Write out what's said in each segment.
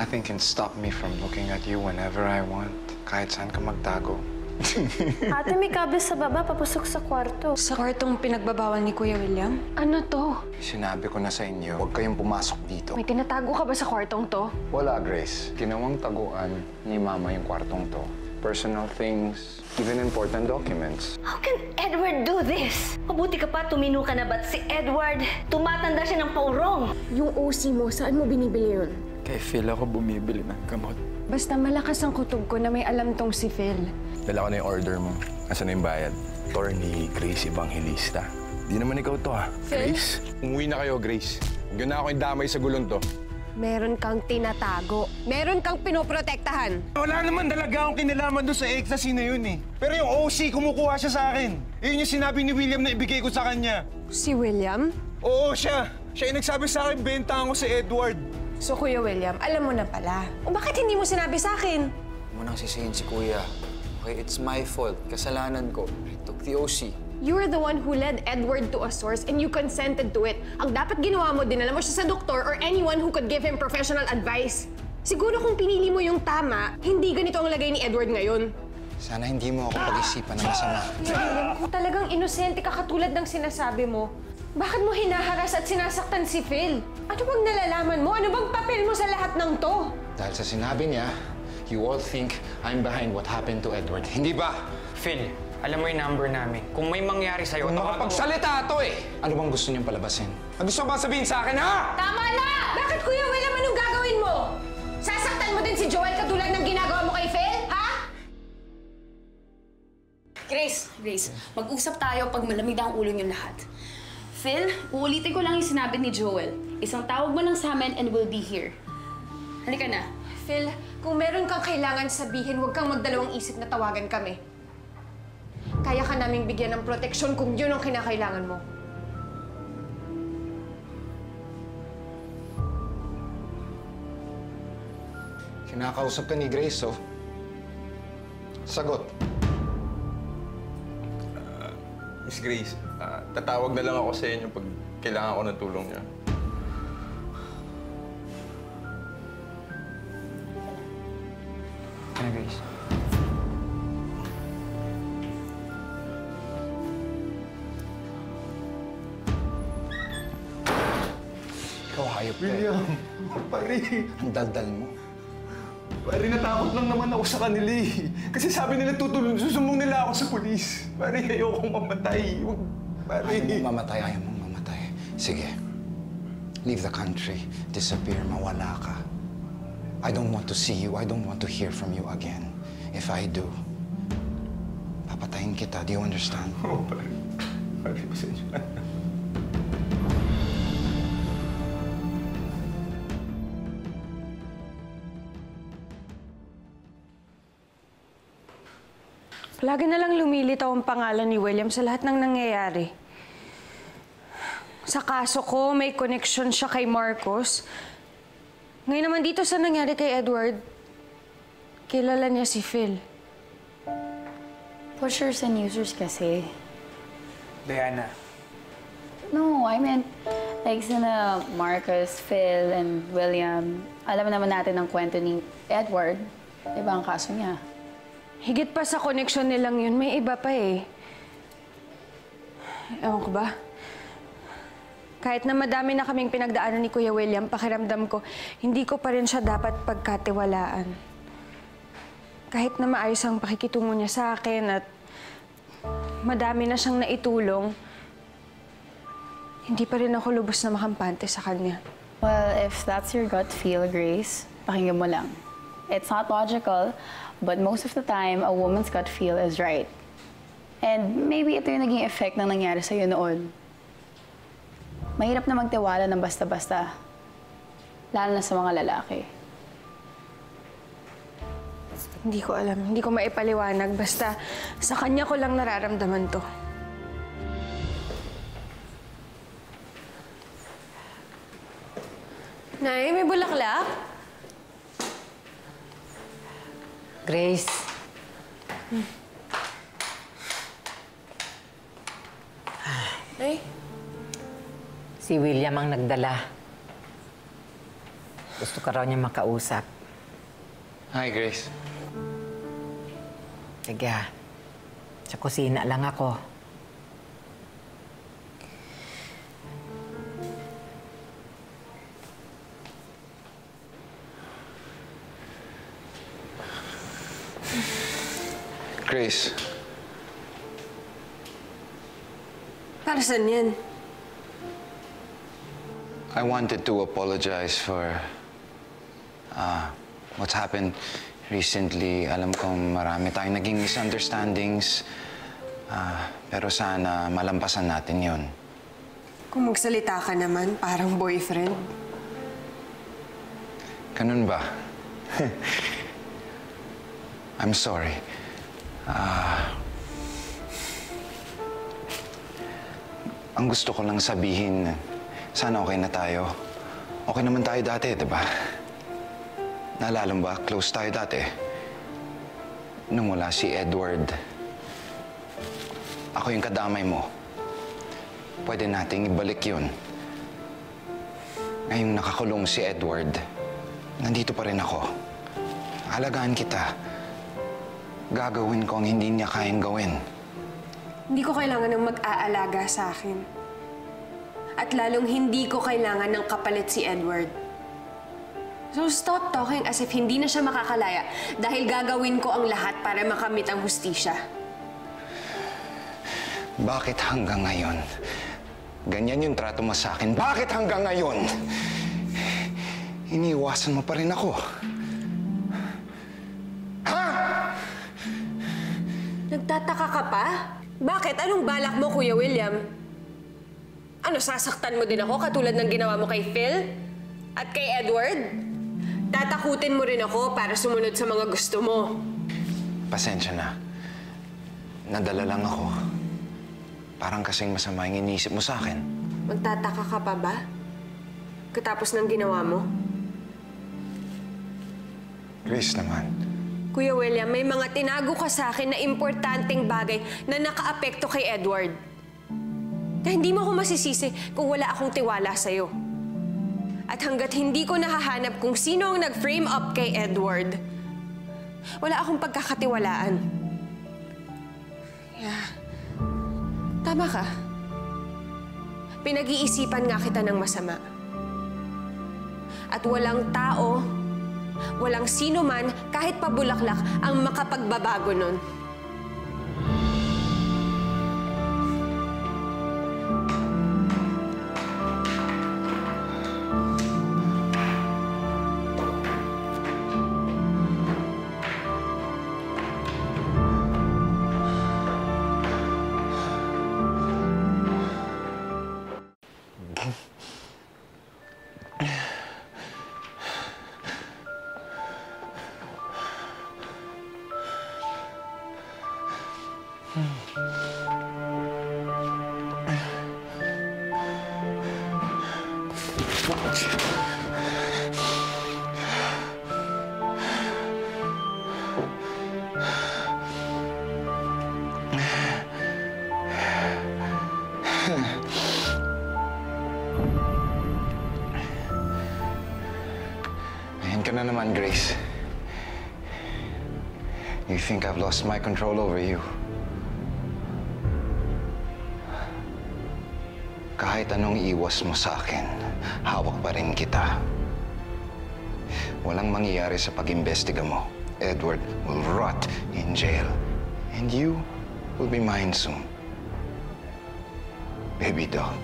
Nothing can stop me from looking at you whenever I want. Kahit saan ka magtago. Ate, may kable sa baba, papasok sa kwarto. Sa kwartong pinagbabawal ni Kuya William? Ano to? Sinabi ko na sa inyo, huwag kayong pumasok dito. May tinatago ka ba sa kwartong to? Wala, Grace. Ginawang taguan ni Mama yung kwartong to. Personal things, even important documents. How can Edward do this? Mabuti ka pa, tumino ka na ba't si Edward? Tumatanda siya ng paurong. Yung OC mo, saan mo binibili yun? Kay Phil ako bumibili ng gamot. Basta malakas ang kutob ko na may alam tong si Phil. Dala ko na yung order mo. Asan na yung bayad? Attorney Grace Evangelista. Di naman ikaw to, ha? Phil? Grace? Umuwi na kayo, Grace. Huwag na ako yung damay sa gulong to. Meron kang tinatago. Meron kang pinoprotektahan. Wala naman talaga akong kinalaman doon sa ecstasy na yun eh. Pero yung OC, kumukuha siya sa akin. Yun yung sinabi ni William na ibigay ko sa kanya. Si William? Oo, siya. Siya yung nagsabi sa akin, benta ko si Edward. So, Kuya William, alam mo na pala. O bakit hindi mo sinabi sa akin? Huwag mo nang sisihin si Kuya. Okay, it's my fault. Kasalanan ko. I took the OC. You were the one who led Edward to a source and you consented to it. Ang dapat ginawa mo, dinala mo siya sa doktor or anyone who could give him professional advice. Siguro kung pinili mo yung tama, hindi ganito ang lagay ni Edward ngayon. Sana hindi mo ako pag-isipan na masama. William, kung talagang inosente ka katulad ng sinasabi mo, bakit mo hinaharas at sinasaktan si Phil? Ano bang nalalaman mo? Ano bang papel mo sa lahat ng to? Dahil sa sinabi niya, you all think I'm behind what happened to Edward. Hindi ba? Phil, alam mo yung number namin. Kung may mangyari sa'yo, Makapagsalita to eh! Ano bang gusto niyong palabasin? Ang gusto ba sabihin sa akin, ha? Tama na! Bakit, Kuya William, anong gagawin mo? Sasaktan mo din si Joel katulad ng ginagawa mo kay Phil, ha? Grace, mag-usap tayo pag malamig na ang ulo niyong lahat. Phil, uulitin ko lang yung sinabi ni Joel. Isang tawag mo lang sa amin and we'll be here. Halika na. Phil, kung meron kang kailangan sabihin, huwag kang magdalawang isip na tawagan kami. Kaya ka naming bigyan ng proteksyon kung yun ang kinakailangan mo. Kinakausap ka ni Grace, oh. Sagot. Miss Grace, tatawag na lang ako sa inyo pag kailangan ko ng tulong niyo. Ano, Grace? Ikaw hayop ka. William, pare. Ang daldal mo. Pare, natakot lang naman ako sa kanila eh. Kasi sabi nila susumbong nila ako sa pulis. Pare, ayokong mamatay. Huwag, pare. Ayaw mong mamatay, ayaw mong mamatay. Sige. Leave the country. Disappear, mawala ka. I don't want to see you. I don't want to hear from you again. If I do, papatayin kita. Do you understand? Oo, pare. Pare, pasensya. Lagi na lang lumilitaw ang pangalan ni William sa lahat ng nangyayari. Sa kaso ko, may connection siya kay Marcos. Ngayon naman dito sa nangyari kay Edward, kilala niya si Phil. Pushers and users kasi. Diana. No, I meant, like sina Marcus, Phil, and William. Alam naman natin ang kwento ni Edward. Diba ang kaso niya? Higit pa sa connection nilang yun, may iba pa eh. Ewan ko ba? Kahit na madami na kaming pinagdaanan ni Kuya William, pakiramdam ko, hindi ko pa rin siya dapat pagkatiwalaan. Kahit na maayos ang pakikitungo niya sa akin at madami na siyang naitulong, hindi pa rin ako lubos na makampante sa kanya. Well, if that's your gut feel, Grace, pakinggan mo lang. It's not logical, but most of the time, a woman's gut feel is right. And maybe ito yung naging effect ng nangyari sa'yo noon. Mahirap na magtiwala ng basta-basta, lalo na sa mga lalaki. Hindi ko alam, hindi ko maipaliwanag. Basta sa kanya ko lang nararamdaman to. Nay, may bulaklak? Grace. Nay? Si William ang nagdala. Gusto ka raw niya makausap. Hi, Grace. Sige ha. Sa kusina lang ako. Grace, Para saan yan? I wanted to apologize for what's happened recently. Alam kong marami tayong naging misunderstandings. Pero sana malampasan natin yon. Kung magsalita ka naman, parang boyfriend. Ganun ba? I'm sorry. Ang gusto ko lang sabihin, sana okay na tayo. Okay naman tayo dati, di ba? Naalala mo ba, close tayo dati. Nung wala si Edward. Ako yung kadamay mo. Pwede nating ibalik yun. Ngayong nakakulong si Edward, nandito pa rin ako. Alagaan kita. Gagawin ko ang hindi niya kayang gawin. Hindi ko kailangan ng mag-aalaga sa akin. At lalong hindi ko kailangan ng kapalit si Edward. So stop talking as if hindi na siya makakalaya dahil gagawin ko ang lahat para makamit ang hustisya. Bakit hanggang ngayon? Ganyan yung trato mo sa akin. Bakit hanggang ngayon? Iniiwasan mo pa rin ako. Ha? Nagtataka ka pa? Bakit? Anong balak mo, Kuya William? Ano, sasaktan mo din ako katulad ng ginawa mo kay Phil? At kay Edward? Tatakutin mo rin ako para sumunod sa mga gusto mo. Pasensya na. Nadala lang ako. Parang kasing masama yung iniisip mo sa akin. Magtataka ka pa ba? Katapos ng ginawa mo? Grace naman. Kuya William, may mga tinago ka sa akin na importanteng bagay na nakaapekto kay Edward. Kaya hindi mo ako masisisi kung wala akong tiwala sa'yo. At hanggat hindi ko nahahanap kung sino ang nag-frame up kay Edward, wala akong pagkakatiwalaan. Yeah. Tama ka. Pinag-iisipan nga kita ng masama. At walang tao, walang sino man, kahit pabulaklak, ang makapagbabago nun. Ayan ka na naman, Grace. You think I've lost my control over you? Kahit anong iwas mo sa akin, hawak pa rin kita. Walang mangyayari sa pag-imbestiga mo. Edward will rot in jail. And you will be mine soon. Baby doll.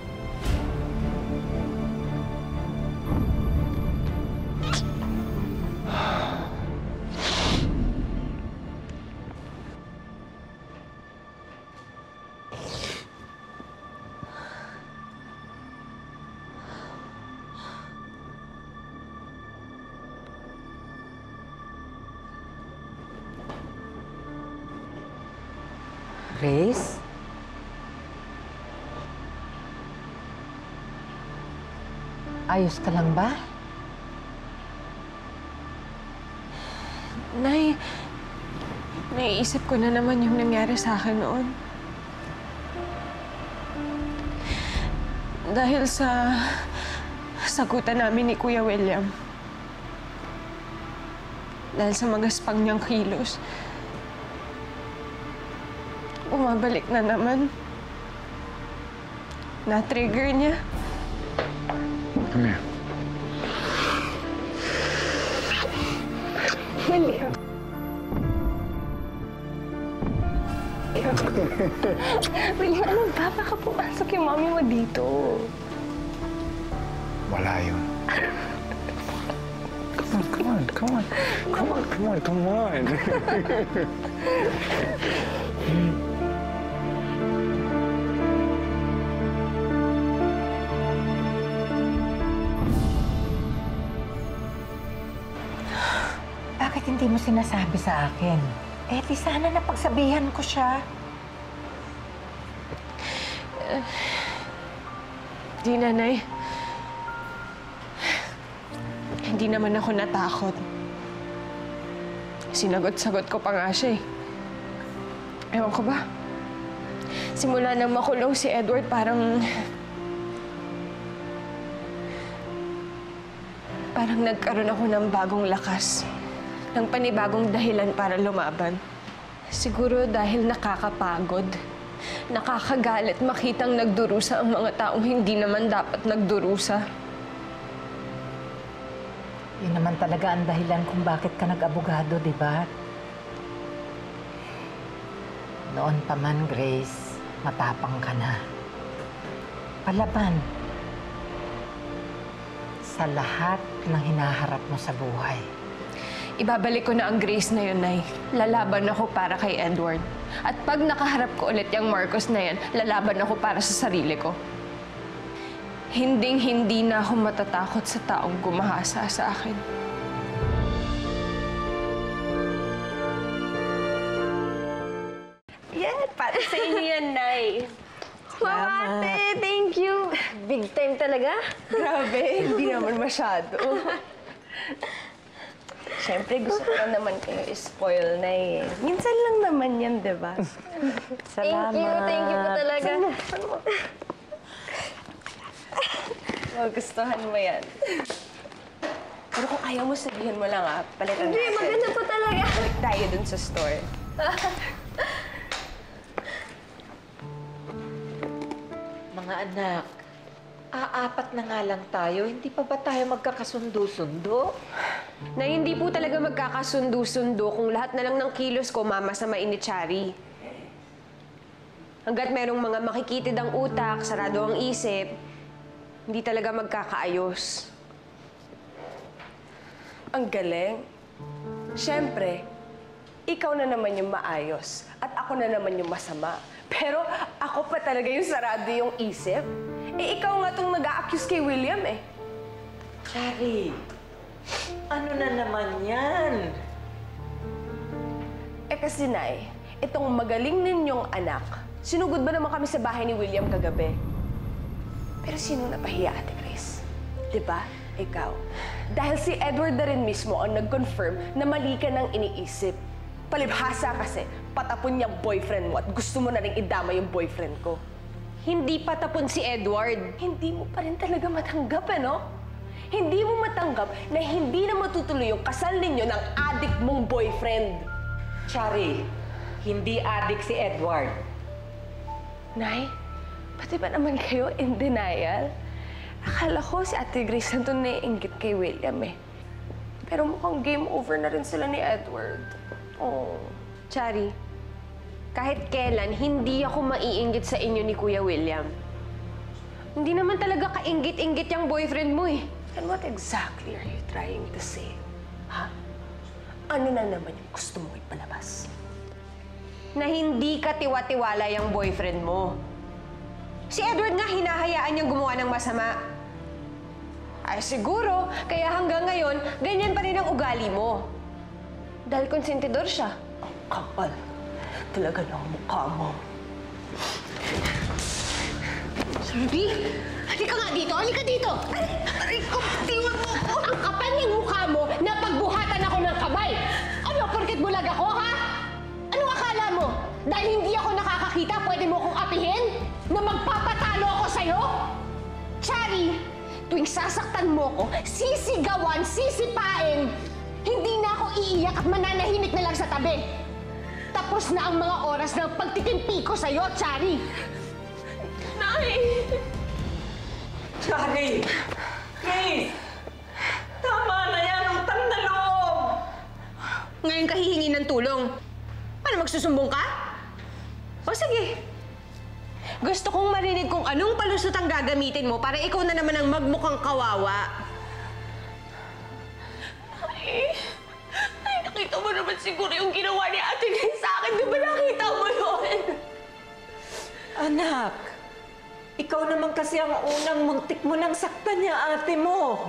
Grace? Ayos ka lang ba? Nay, naiisip ko na naman yung nangyari sa akin noon. Dahil sa sagutan namin ni Kuya William. dahil sa mga spang niyang kilos. Bumabalik na naman. Na-trigger niya. Come here. William. William, ano ba? Baka pumasok yung mommy mo dito. Wala yun. Come on. Bakit hindi mo sinasabi sa akin? Eh, di sana napagsabihan ko siya. Di, Nanay. Hindi naman ako natakot. Sinagot-sagot ko pa nga siya eh. Ewan ko ba? Simula nang makulong si Edward, parang nagkaroon ako ng bagong lakas. Ng panibagong dahilan para lumaban. Siguro dahil nakakapagod. Nakakagalit makitang nagdurusa ang mga taong hindi naman dapat nagdurusa. Yun naman talaga ang dahilan kung bakit ka nag-abogado, di ba? Noon pa man, Grace, matapang ka na. Palaban. Sa lahat ng hinaharap mo sa buhay. Ibabalik ko na ang Grace na yun, Nay. Lalaban ako para kay Edward. At pag nakaharap ko ulit yung Marcos na yan, lalaban ako para sa sarili ko. Hinding-hindi na ako matatakot sa taong gumahasa sa akin. Yan, para sa inyo yan, Nay. Wow, ate, thank you. Big time talaga. Grabe, hindi naman masyado. Siyempre, gusto ko lang naman kayo spoil na eh. Minsan lang naman yan, di ba? Salamat. Thank you po talaga. Magustuhan mo yan. Pero kung ayaw mo, sabihin mo lang palitan Hindi, natin. maganda po talaga. Balik tayo dun sa store. Mga anak, aapat na nga lang tayo. Hindi pa ba tayo magkakasundo-sundo? Na hindi po talaga magkakasundo-sundo kung lahat na lang ng kilos ko mamasamain ni Chari. Hanggat merong mga makikitid ang utak, sarado ang isip, hindi talaga magkakaayos. Ang galing. Siyempre, ikaw na naman yung maayos at ako na naman yung masama. Pero ako pa talaga yung sarado yung isip. Eh, ikaw nga itong nag-a-accuse kay William eh. Chari, ano na naman yan? Eh kasi, Nay, itong magaling ninyong anak, sinugod ba naman kami sa bahay ni William kagabi? Pero sino napahiya, Ate Grace? Diba? Ikaw. Dahil si Edward na rin mismo ang nag-confirm na mali ka nang iniisip. Palibhasa kasi, patapon niyang boyfriend mo at gusto mo na rin idama yung boyfriend ko. Hindi patapon si Edward. Hindi mo pa rin talaga matanggap, no? Hindi mo matanggap na hindi na matutuloy yung kasal ninyo ng adik mong boyfriend. Chari, hindi adik si Edward. Nay, pati ba naman kayo in denial? Akala ko si Ate Grace nandun naiinggit kay William eh. Pero mukhang game over na rin sila ni Edward. Oh. Chari, kahit kailan, hindi ako maiinggit sa inyo ni Kuya William. Hindi naman talaga kainggit-inggit yung boyfriend mo eh. And what exactly are you trying to say? Ha? Ano na naman yung gusto mong ipalabas? Na hindi ka tiwa-tiwala yung boyfriend mo. Si Edward nga hinahayaan niyang gumawa ng masama. Ay siguro, kaya hanggang ngayon, ganyan pa rin ang ugali mo. Dahil konsentidor siya. Ang kapal. Talaga ng mukha mo. Ruby, halika nga dito. Halika dito. Aray ko, tiwag mo ako. Ang kapal ng mukha mo na pagbuhatan ako ng kamay. Ano, porket bulag ako, ha? Anong akala mo? Dahil hindi ako nakakakita, pwede mo akong apihin? Na magpapatalo ako sa'yo? Chari, tuwing sasaktan mo ko, sisigawan, sisipain, hindi na ako iiyak at mananahimik na lang sa tabi. Tapos na ang mga oras ng pagtitimpi ko sa'yo, Chari. Nay! Chari! Grace! Tama na yan! Utang na loob! Ngayon ka hihingi ng tulong. Ano, magsusumbong ka? O sige. Gusto kong marinig kung anong palusot ang gagamitin mo para ikaw na naman ang magmukhang kawawa. Ay, nakita mo naman siguro yung ginawa ni Ate Grace sa akin. Di ba nakita mo yun? Anak, ikaw naman kasi ang unang muntik mo nang saktan niya ate mo.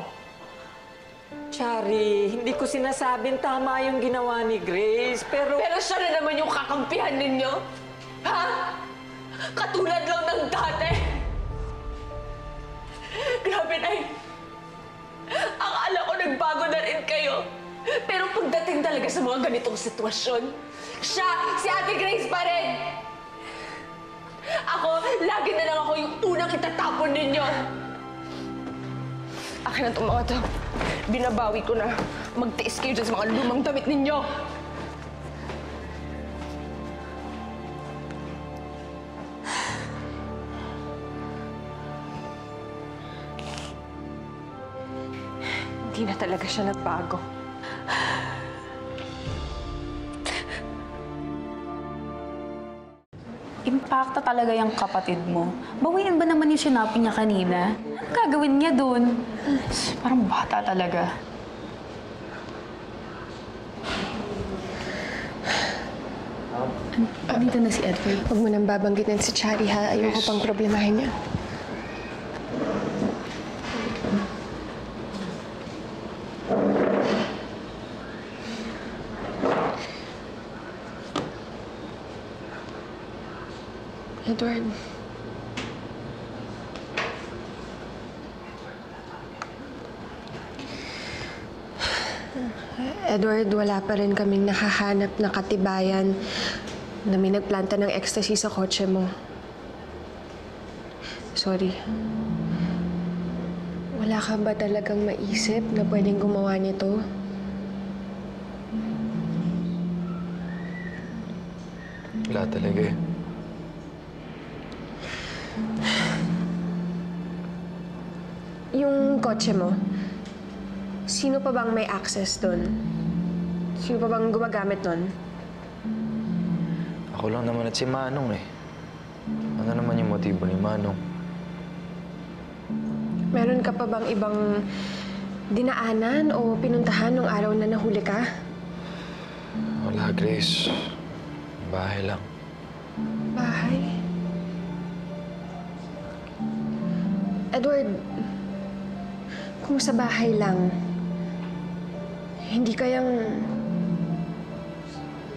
Chari, hindi ko sinasabing tama yung ginawa ni Grace, pero... Pero siya na naman yung kakampihan ninyo? Ha? Katulad lang ng dati? Grabe, Nay. Akala ko nagbago na rin kayo. Pero pagdating talaga sa mga ganitong sitwasyon, siya, si Ate Grace pa rin. Ako, lagi na lang ako yung unang itatapon ninyo. Akin na itong mga to. Binabawi ko na. Magtiis kayo dyan sa mga lumang damit ninyo. Hindi na talaga siya nagbago. Impacta talaga yung kapatid mo. Bawiin ba naman yung sinabi niya kanina? Anong gagawin niya dun? Parang bata talaga. Dito na si Edward. Huwag mo nang babanggitin si Chari, ha? Ayoko pang problemahin niya. Edward. Edward, wala pa rin kaming nakahanap na katibayan na may nagplanta ng ecstasy sa kotse mo. Sorry. Wala ka ba talagang maisip na pwedeng gumawa nito? Wala talaga eh. Yung kotse mo, sino pa bang may access doon? Sino pa bang gumagamit doon? Ako lang naman at si Manong eh. Ano naman yung motibo ni Manong? Meron ka pa bang ibang dinaanan o pinuntahan nung araw na nahuli ka? Wala, Grace. Bahay lang. Bahay? Edward, kung sa bahay lang, hindi kayang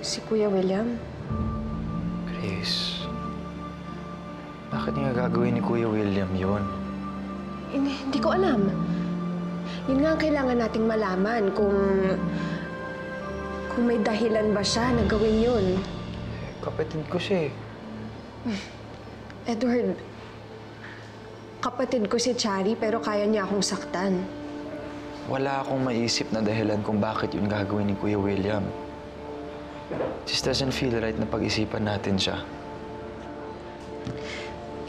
si Kuya William? Grace, bakit nga gagawin ni Kuya William yun? Hindi ko alam. Yun nga ang kailangan nating malaman kung may dahilan ba siya na gawin yun. Kapatid ko siya eh. Edward, kapatid ko si Chari pero kaya niya akong saktan. Wala akong maisip na dahilan kung bakit yun gagawin ni Kuya William. Just doesn't feel right na pag-isipan natin siya.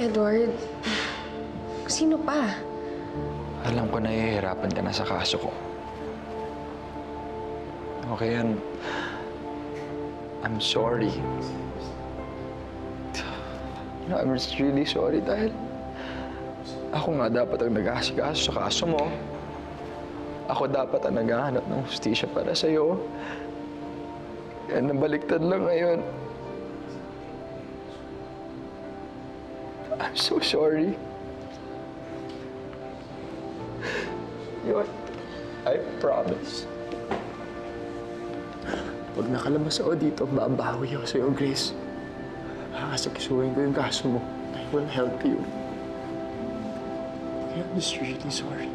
Edward, sino pa? Alam ko na ihihirapan ka na sa kaso ko. Okay, I'm sorry. You know, I'm just really sorry dahil ako nga dapat ang nag-aasikaso sa kaso mo. Ako dapat ang naghahanap ng hustisya para sa'yo. Kaya nabaliktad lang ngayon. I'm so sorry. You know what? I promise. Pag nakalabas ako dito, babawi ako sa'yo, Grace. Kakasakisuhin ko yung kaso mo. I will help you. I'm just really sorry.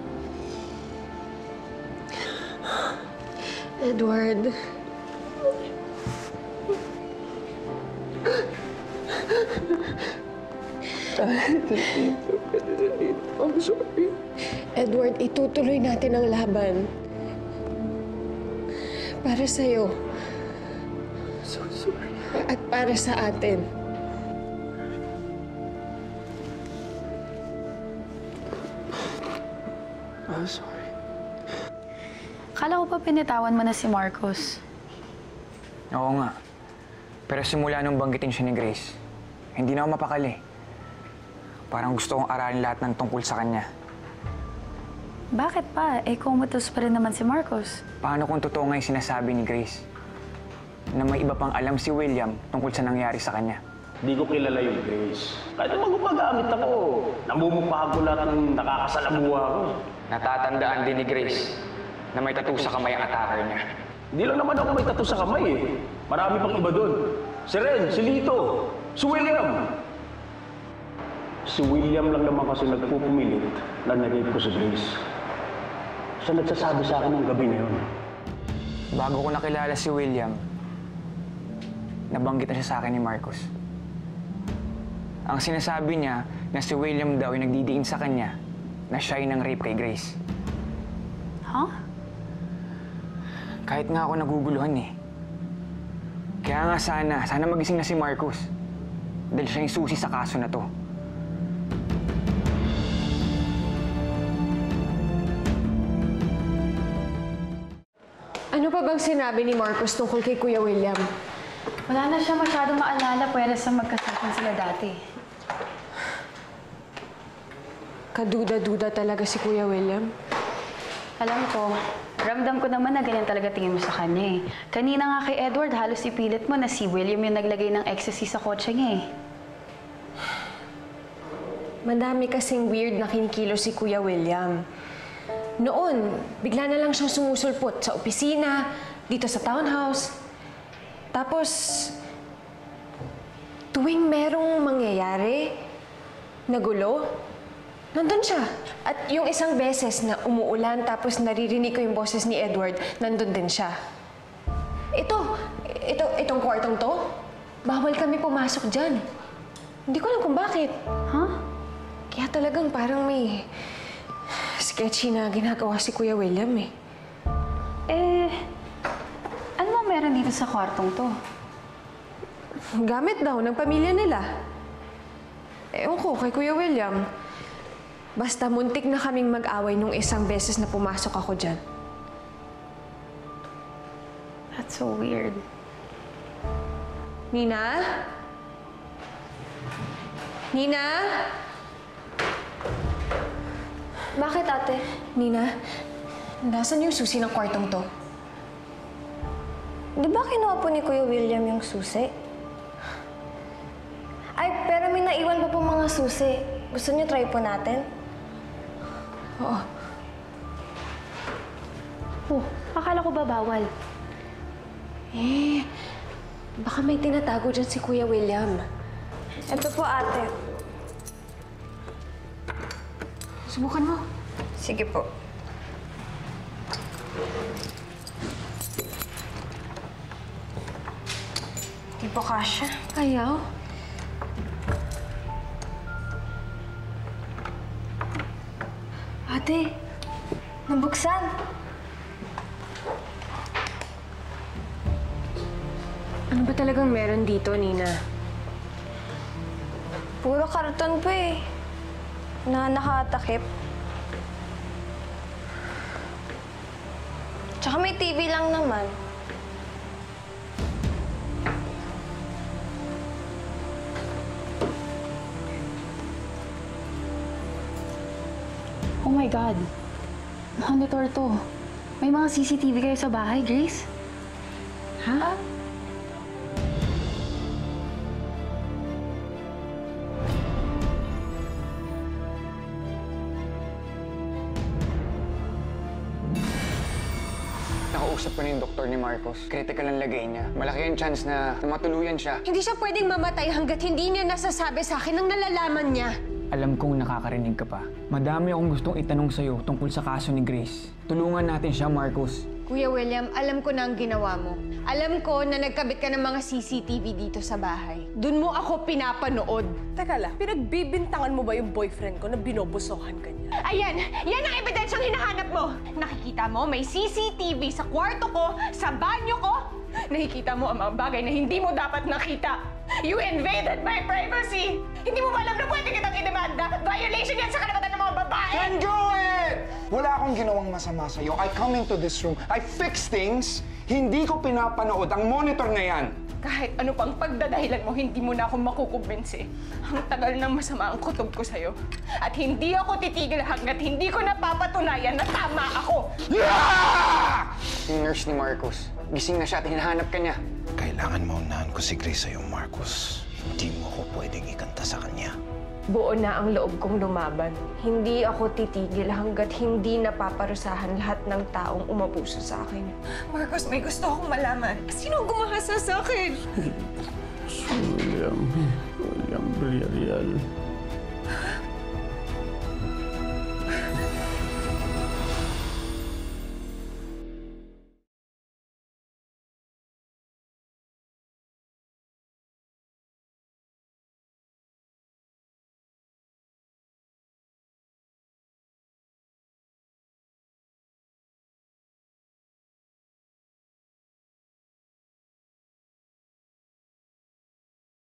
Edward. I'm sorry. Edward, itutuloy natin ang laban. Para sa'yo. So sorry. At para sa atin. I'm sorry. Kala ko pa pinitawan mo na si Marcos. Oo nga. Pero simula nung banggitin siya ni Grace, hindi na ako mapakali. Parang gusto kong aralin lahat ng tungkol sa kanya. Bakit pa? Comatose pa rin naman si Marcos. Paano kung totoo nga yung sinasabi ni Grace? Na may iba pang alam si William tungkol sa nangyari sa kanya. Hindi ko kilala yung Grace. Kahit naman gumagamit ako, namumukha ko lahat ng nakakasalamuha ko. Natatandaan din ni Grace na may tattoo sa kamay ang attacker niya. Hindi lang naman ako may tattoo sa kamay eh. Marami pang iba doon. Si Ren, si Lito, si William. Si William lang naman kasi nagpupumilit na nag-rape ko si Grace. Siya nagsasabi sa akin ng gabi na yun. Bago ko nakilala si William, nabanggit na siya sa akin ni Marcos. Ang sinasabi niya na si William daw ay nagdidiin sa kanya na siya ay nang rape kay Grace. Huh? Kahit nga ako naguguluhan eh. Kaya nga sana magising na si Marcos. Dahil siya yung susi sa kaso na to. Ano pa bang sinabi ni Marcos tungkol kay Kuya William? Wala na siya masyadong maalala pwede sa magkasaktan sila dati. Kaduda-duda talaga si Kuya William. Alam ko, ramdam ko naman na ganyan talaga tingin mo sa kanya eh. Kanina nga kay Edward, halos ipilit mo na si William yung naglagay ng ecstasy sa kotse niya eh. Madami kasing weird na kinikilo si Kuya William. Noon, bigla na lang siyang sumusulpot sa opisina, dito sa townhouse. Tapos, tuwing merong mangyayari, nagulo, nandun siya. At yung isang beses na umuulan tapos naririnig ko yung boses ni Edward, nandun din siya. Itong kwartong to, bawal kami pumasok dyan. Hindi ko alam kung bakit. Huh? Kaya talagang parang may sketchy na ginagawa si Kuya William eh. Ano ba meron dito sa kwartong to? Gamit daw ng pamilya nila. Ewan ko, kay Kuya William. Basta muntik na kaming mag-away nung isang beses na pumasok ako dyan. That's so weird. Nina? Nina? Bakit, ate? Nina, nasan yung susi ng kwartong to? Di ba kinuha po ni Kuya William yung susi? Ay, pero may naiwan pa po mga susi. Gusto niyo try po natin? Oo. Oh, akala ko ba bawal? Baka may tinatago dyan si Kuya William. Ito po, ate. Subukan mo. Sige po. Di po kasya. Ayaw. Ate, nabuksan. Ano ba talagang meron dito, Nina? Puro karton po eh. Na nakatakip. Tsaka may TV lang naman. Oh my God. Monitor to. May mga CCTV kayo sa bahay, Grace? Ha? Nakausap ko na yung doktor ni Marcos. Critical ang lagay niya. Malaki ang chance na matuluyan siya. Hindi siya pwedeng mamatay hanggat hindi niya nasasabi sa akin ang nalalaman niya. Alam kong nakakarinig ka pa. Madami akong gustong itanong sa'yo tungkol sa kaso ni Grace. Tulungan natin siya, Marcos. Kuya William, alam ko na ang ginawa mo. Alam ko na nagkabit ka ng mga CCTV dito sa bahay. Doon mo ako pinapanood. Teka lang, pinagbibintangan mo ba yung boyfriend ko na binobosohan ka niya? Ayan! Yan ang ebidensyang hinahanap mo! Nakikita mo, may CCTV sa kwarto ko, sa banyo ko. Nakikita mo ang mga bagay na hindi mo dapat nakita. You invaded my privacy! Hindi mo ba alam na pwede kitang idemanda? Violation yan sa karapatan ng mga babae! Then do it! Wala akong ginawang masama sa'yo. I come into this room, I fix things. Hindi ko pinapanood ang monitor na yan. Kahit ano pang pagdadahilan mo, hindi mo na ako makukumbinsi. Ang tagal ng masama ang kutob ko sa'yo. At hindi ako titigil hanggat hindi ko napapatunayan na tama ako. Yeah! Yung nurse ni Marcos, gising na siya at hinahanap ka niya. Kailangan maunahan ko si Grace sa'yo, Marcos. Hindi mo ko pwedeng ikanta sa kanya. Buo na ang loob kong lumaban. Hindi ako titigil hanggat hindi napaparusahan lahat ng taong umabuso sa akin. Marcos, may gusto akong malaman. Sino ang gumahasa sa akin? William Villarreal.